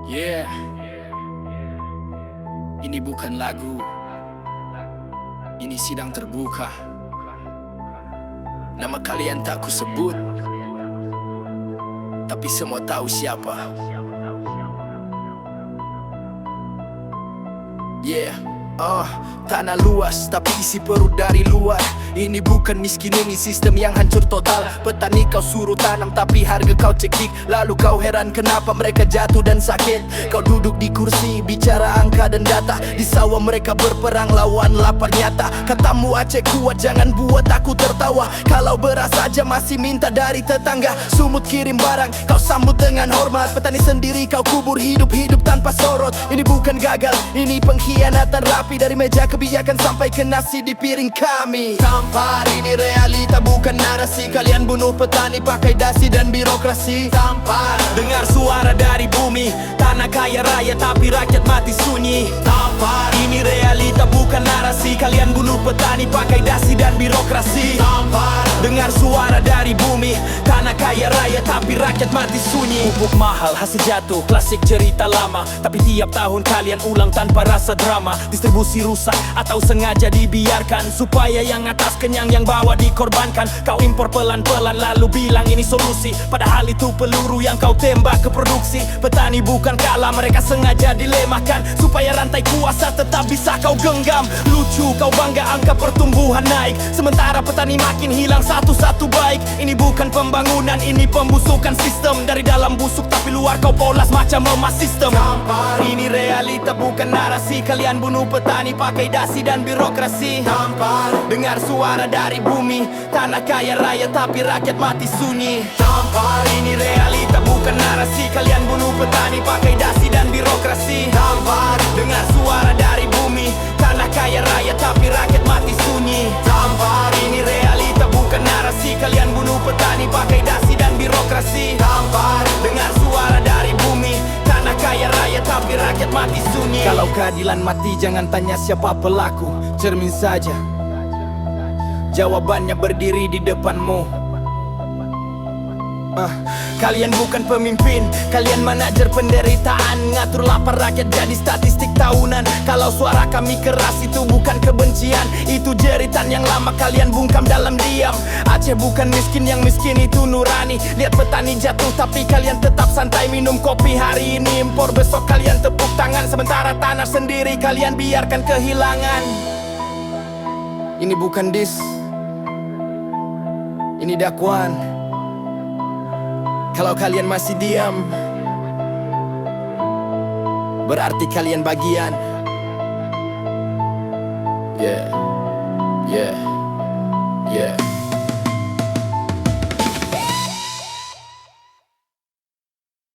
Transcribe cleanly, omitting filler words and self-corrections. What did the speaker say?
Yeah, ini bukan lagu, ini sidang terbuka. Nama kalian tak ku sebut, tapi semua tahu siapa. Yeah, tanah luas tapi isi perut dari luar. Ini bukan miskin, ini sistem yang hancur total. Petani kau suruh tanam tapi harga kau cekik. Lalu kau heran kenapa mereka jatuh dan sakit. Kau duduk di kursi bicara angka dan data. Di sawah mereka berperang lawan lapar nyata. Katamu Aceh kuat, jangan buat aku tertawa. Kalau beras aja masih minta dari tetangga. Sumut kirim barang, kau sambut dengan hormat. Petani sendiri kau kubur hidup-hidup tanpa sorot. Ini bukan gagal, ini pengkhianatan rapi. Dari meja kebijakan sampai ke nasi di piring kami. Tampar, ini realita bukan narasi. Kalian bunuh petani pakai dasi dan birokrasi. Tampar, dengar suara dari bumi. Tanah kaya raya tapi rakyat mati sunyi. Tampar, ini realita bukan narasi. Kalian bunuh petani pakai dasi dan birokrasi. Tampar, dengar suara dari bumi. Tanah kaya raya tapi rakyat mati sunyi. Pupuk mahal, hasil jatuh, klasik cerita lama. Tapi tiap tahun kalian ulang tanpa rasa drama. Distribusi rusak atau sengaja dibiarkan supaya yang atas kenyang, yang bawah dikorbankan. Kau impor pelan-pelan lalu bilang ini solusi, padahal itu peluru yang kau tembak ke produksi. Petani bukan kalah, mereka sengaja dilemahkan supaya rantai kuasa tetap bisa kau genggam. Lucu kau bangga angka pertumbuhan naik, sementara petani makin hilang satu-satu baik. Ini bukan pembangunan, ini pembusukan sistem. Dari dalam busuk tapi luar kau polas macam emas sistem. Tampar, ini realita bukan narasi. Kalian bunuh petani pakai dasi dan birokrasi. Tampar, dengar suara dari bumi. Tanah kaya raya tapi rakyat mati sunyi. Tampar, ini realita bukan narasi. Kalian bunuh petani pakai dasi dan birokrasi. Tampar, dengar suara dari bumi. Tanah kaya raya tapi rakyat mati sunyi. Tampar, ini realita bukan narasi. Kalian bunuh petani pakai dasi dan birokrasi. Tampar, dengar suara dari bumi. Tanah kaya raya tapi rakyat mati sunyi. Kalau keadilan mati jangan tanya siapa pelaku. Cermin saja, jawabannya berdiri di depanmu. Kalian bukan pemimpin, kalian manajer penderitaan. Ngatur lapar rakyat jadi statistik tahunan. Kalau suara kami keras itu bukan kebencian, itu jeritan yang lama kalian bungkam dalam diam. Aceh bukan miskin, yang miskin itu nurani. Lihat petani jatuh tapi kalian tetap santai minum kopi. Hari ini impor, besok kalian tepuk tangan. Sementara tanah sendiri kalian biarkan kehilangan. Ini bukan dis, ini dakwaan. Kalau kalian masih diam, berarti kalian bagian. Yeah, yeah, yeah.